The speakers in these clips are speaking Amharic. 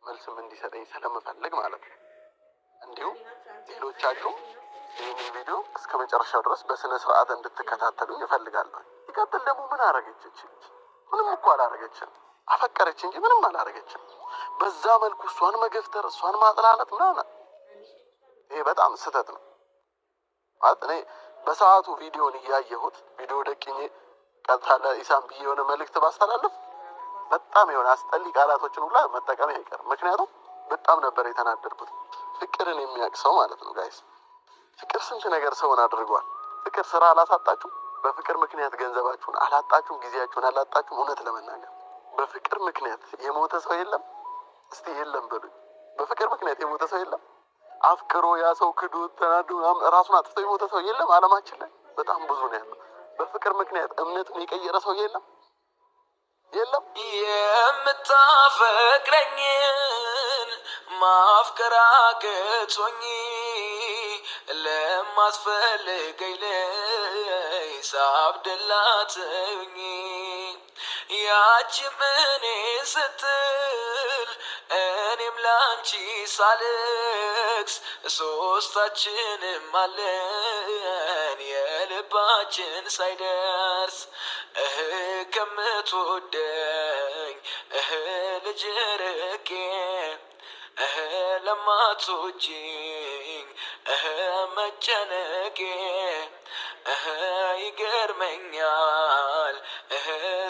መልስም እንዲሰጠኝ ስለምፈልግ ማለት ነው። እንዲሁም ሌሎቻችሁ ይህንን ቪዲዮ እስከ መጨረሻው ድረስ በስነ ስርዓት እንድትከታተሉኝ እፈልጋለሁ። ሲቀጥል ደግሞ ምን አረገች? ምንም እኮ አላረገችም። አፈቀረች እንጂ ምንም አላረገችም። በዛ መልኩ እሷን መገፍተር፣ እሷን ማጥላለት ምናምን ይሄ በጣም ስህተት ነው። ማለት እኔ በሰዓቱ ቪዲዮን እያየሁት ቪዲዮ ደቅኜ ቀጥታ ለኢሳም ብዬ የሆነ መልእክት ባስተላለፍ በጣም የሆነ አስጠሊ ቃላቶችን ሁላ መጠቀም አይቀርም። ምክንያቱም በጣም ነበር የተናደድኩት። ፍቅርን የሚያውቅ ሰው ማለት ነው ጋይስ። ፍቅር ስንት ነገር ሰውን አድርጓል። ፍቅር ስራ አላሳጣችሁ? በፍቅር ምክንያት ገንዘባችሁን አላጣችሁም? ጊዜያችሁን አላጣችሁም? እውነት ለመናገር በፍቅር ምክንያት የሞተ ሰው የለም? እስቲ የለም በሉኝ። በፍቅር ምክንያት የሞተ ሰው የለም? አፍቅሮ ያ ሰው ክዶ ተናዶ ራሱን አጥፍቶ የሞተ ሰው የለም? አለማችን ላይ በጣም ብዙ ነው ያለው። በፍቅር ምክንያት እምነቱን የቀየረ ሰው የለም? የለም። የምታፈቅረኝን ማፍቀር አቅቶኝ ለማትፈልገኝ ላይ ሳብደላትኝ ያቺም እኔ ስትል እኔም ላንቺ ሳልክስ ሶስታችንም አለን የልባችን ሳይደርስ ከምትወደኝ ልጅ ርቄ ለማትወጂኝ መጨነቄ ይገርመኛል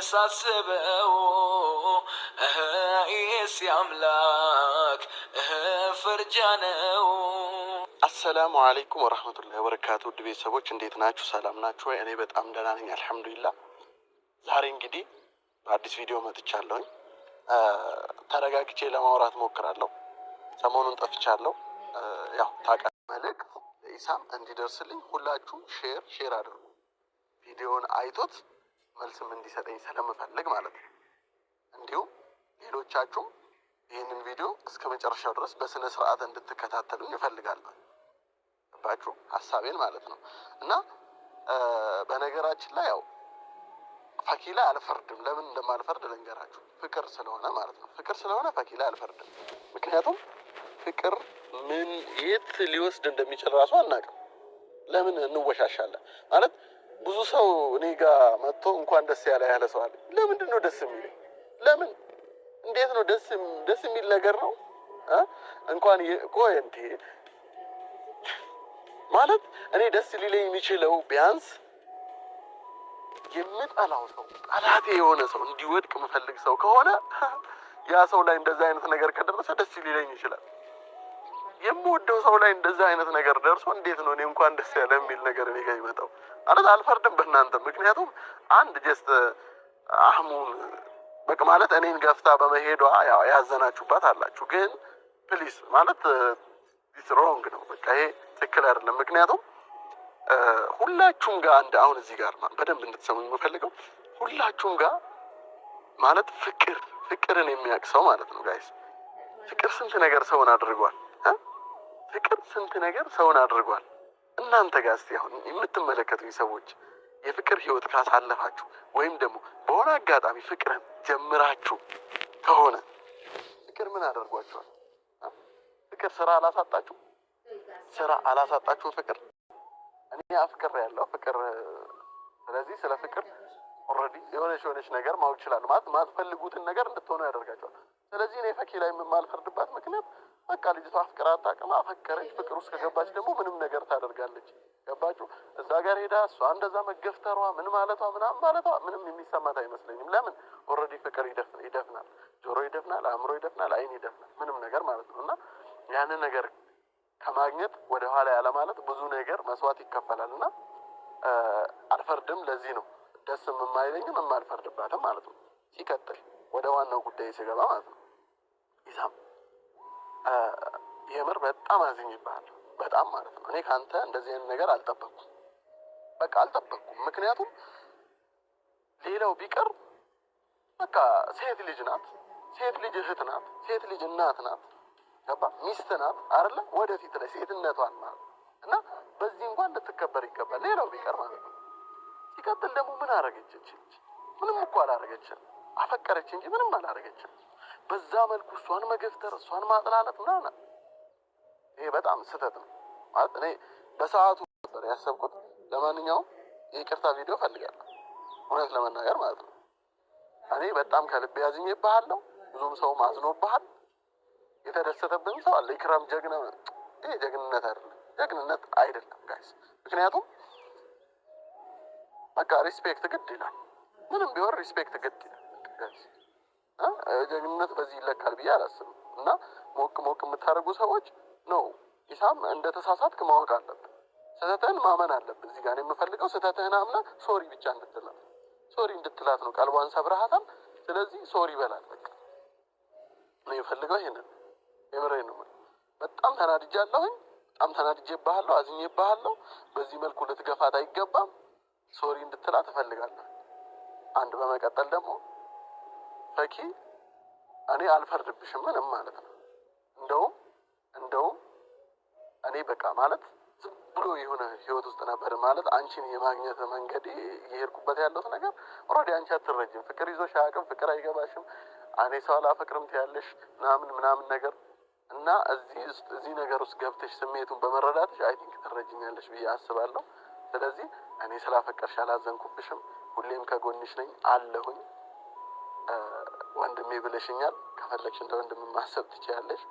ሳስበው ይህስ የአምላክ ፍርጃ ነው። አሰላሙ አለይኩም ወረህመቱላሂ ወበረካቱ። ውድ ቤተሰቦች እንዴት ናችሁ? ሰላም ናችሁ ወይ? እኔ በጣም ደህና ነኝ አልሐምዱሊላህ። ዛሬ እንግዲህ በአዲስ ቪዲዮ መጥቻለሁኝ። ተረጋግቼ ለማውራት ሞክራለሁ። ሰሞኑን ጠፍቻለሁ። ያው ታውቃ መልእክት ለኢሳም እንዲደርስልኝ ሁላችሁም ሼር አድርጉ። ቪዲዮውን አይቶት መልስም እንዲሰጠኝ ስለምፈልግ ማለት ነው። እንዲሁም ሌሎቻችሁም ይህንን ቪዲዮ እስከ መጨረሻው ድረስ በስነ ስርዓት እንድትከታተሉኝ እፈልጋለሁ። ገባችሁ ሀሳቤን ማለት ነው። እና በነገራችን ላይ ያው ፈኪ ላይ አልፈርድም። ለምን እንደማልፈርድ ልንገራችሁ። ፍቅር ስለሆነ ማለት ነው። ፍቅር ስለሆነ ፈኪ ላይ አልፈርድም። ምክንያቱም ፍቅር ምን የት ሊወስድ እንደሚችል ራሱ አናውቅም። ለምን እንወሻሻለን ማለት ብዙ ሰው እኔ ጋር መጥቶ እንኳን ደስ ያለ ያለ ሰው አለ። ለምንድን ነው ደስ የሚለኝ? ለምን እንዴት ነው ደስ የሚል ነገር ነው እንኳን ቆይ እንዴ ማለት እኔ ደስ ሊለኝ የሚችለው ቢያንስ የምጠላው ሰው ጠላቴ የሆነ ሰው እንዲወድቅ የምፈልግ ሰው ከሆነ ያ ሰው ላይ እንደዛ አይነት ነገር ከደረሰ ደስ ሊለኝ ይችላል። የምወደው ሰው ላይ እንደዛ አይነት ነገር ደርሶ እንዴት ነው እኔ እንኳን ደስ ያለ የሚል ነገር እኔ ጋር ይመጣው? ማለት አልፈርድም በእናንተ። ምክንያቱም አንድ ጀስት አህሙን በቃ ማለት እኔን ገፍታ በመሄዷ ያው ያዘናችሁባት አላችሁ። ግን ፕሊስ ማለት ዲስ ሮንግ ነው። በቃ ይሄ ትክክል አይደለም። ምክንያቱም ሁላችሁም ጋር አሁን እዚህ ጋር በደንብ እንድትሰሙኝ የምፈልገው ሁላችሁም ጋር ማለት ፍቅርን የሚያውቅ ሰው ማለት ነው ጋይስ። ፍቅር ስንት ነገር ሰውን አድርጓል። ፍቅር ስንት ነገር ሰውን አድርጓል። እናንተ ጋር እስቲ አሁን የምትመለከቱኝ ሰዎች የፍቅር ህይወት ካሳለፋችሁ ወይም ደግሞ በሆነ አጋጣሚ ፍቅርን ጀምራችሁ ከሆነ ፍቅር ምን አደርጓችኋል? ፍቅር ስራ አላሳጣችሁ? ስራ አላሳጣችሁ? ፍቅር እኔ አፍቅር ያለው ፍቅር። ስለዚህ ስለ ፍቅር ኦልሬዲ የሆነች ነገር ማወቅ ይችላል። ማለት ማትፈልጉትን ነገር እንድትሆኑ ያደርጋቸዋል። ስለዚህ እኔ ፈኪ ላይ የማልፈርድባት ምክንያት በቃ ልጅቷ አፍቅራ አታውቅም። አፈቀረች፣ ፍቅር ውስጥ ከገባች ደግሞ ምንም ነገር ታደርጋለች። ገባችሁ? እዛ ጋር ሄዳ እሷ እንደዛ መገፍተሯ ምን ማለቷ ምናምን ማለቷ ምንም የሚሰማት አይመስለኝም። ለምን ኦልሬዲ ፍቅር ይደፍናል፣ ጆሮ ይደፍናል፣ አእምሮ ይደፍናል፣ አይን ይደፍናል፣ ምንም ነገር ማለት ነው። እና ያንን ነገር ከማግኘት ወደ ኋላ ያለ ማለት ብዙ ነገር መስዋዕት ይከፈላል። እና አልፈርድም። ለዚህ ነው ደስ የማይለኝም የማልፈርድባትም ማለት ነው። ሲቀጥል ወደ ዋናው ጉዳይ ሲገባ ማለት ነው ኢሳም የምር በጣም አዝኜብሃለሁ። በጣም ማለት ነው። እኔ ካንተ እንደዚህ አይነት ነገር አልጠበቅኩም። በቃ አልጠበቅኩም። ምክንያቱም ሌላው ቢቀር በቃ ሴት ልጅ ናት፣ ሴት ልጅ እህት ናት፣ ሴት ልጅ እናት ናት፣ ገባ ሚስት ናት አይደለ? ወደፊት ላይ ሴትነቷን ማለት እና በዚህ እንኳን ልትከበር ይገባል። ሌላው ቢቀር ማለት ነው። ሲቀጥል ደግሞ ምን አረገች? ምንም እኮ አላረገችም። አፈቀረች እንጂ ምንም አላረገችም። በዛ መልኩ እሷን መገፍተር፣ እሷን ማጥላለት ምናምን ይሄ በጣም ስህተት ነው ማለት እኔ በሰዓቱ ነበር ያሰብኩት። ለማንኛውም የይቅርታ ቪዲዮ ፈልጋለሁ እውነት ለመናገር ማለት ነው። እኔ በጣም ከልቤ ያዝኜብሃለሁ፣ ብዙም ሰው አዝኖብሃል። የተደሰተብን ሰው አለ። ኢክራም ጀግና፣ ይሄ ጀግንነት አይደለም፣ ጀግንነት አይደለም ጋይስ። ምክንያቱም በቃ ሪስፔክት ግድ ይላል፣ ምንም ቢሆን ሪስፔክት ግድ ይላል ጋይስ። ጀግንነት በዚህ ይለካል ብዬ አላስብም። እና ሞቅ ሞቅ የምታደርጉ ሰዎች ነው ኢሳም እንደ ተሳሳትክ ማወቅ አለብን። ስህተትህን ማመን አለብን። እዚህ ጋር የምፈልገው ስህተትህን አምና ሶሪ ብቻ እንድትላት፣ ሶሪ እንድትላት ነው። ቀልቧን ሰብረሃታል። ስለዚህ ሶሪ በላት በቃ። እኔ የምፈልገው ይሄንን የምሬን ነው። በጣም ተናድጃለሁኝ፣ በጣም ተናድጄብሃለሁ፣ አዝኜብሃለሁ። በዚህ መልኩ ልትገፋት አይገባም። ሶሪ እንድትላት እፈልጋለሁ። አንድ በመቀጠል ደግሞ ፈኪ እኔ አልፈርድብሽም ምንም ማለት ነው። እንደውም እኔ በቃ ማለት ዝም ብሎ የሆነ ህይወት ውስጥ ነበር ማለት አንቺን የማግኘት መንገድ እየሄድኩበት ያለሁት ነገር ኦልሬዲ አንቺ አትረጅም። ፍቅር ይዞሽ አያውቅም፣ ፍቅር አይገባሽም። እኔ ሰው አላፈቅርም ትያለሽ ምናምን ነገር እና እዚህ ነገር ውስጥ ገብተሽ ስሜቱን በመረዳትሽ አይ ቲንክ ትረጅኛለሽ ብዬ አስባለሁ። ስለዚህ እኔ ስላፈቀርሽ አላዘንኩብሽም፣ ሁሌም ከጎንሽ ነኝ አለሁኝ። ወንድሜ ብለሽኛል፣ ከፈለግሽ እንደ ወንድም ማሰብ ትችያለሽ።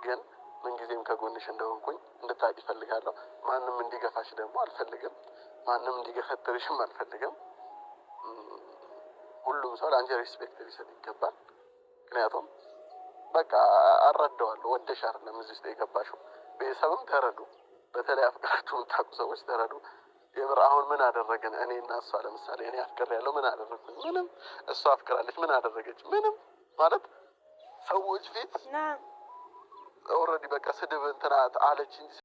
ግን ምንጊዜም ከጎንሽ እንደሆንኩኝ እንድታውቂ እፈልጋለሁ። ማንም እንዲገፋሽ ደግሞ አልፈልግም፣ ማንም እንዲገፈትርሽም አልፈልግም። ሁሉም ሰው ለአንቺ ሪስፔክት ሊሰጥ ይገባል። ምክንያቱም በቃ አረዳዋለሁ፣ ወደሽ አይደለም እዚህ ውስጥ የገባሽው። ቤተሰብም ተረዱ፣ በተለይ አፍቅራችሁ የምታውቁ ሰዎች ተረዱ። የምር አሁን ምን አደረግን? እኔ እና እሷ ለምሳሌ እኔ አፍቅር ያለው ምን አደረግኩኝ? ምንም። እሷ አፍቅራለች ምን አደረገች? ምንም። ማለት ሰዎች ፊት ኦልሬዲ በቃ ስድብ እንትና አለች እንጂ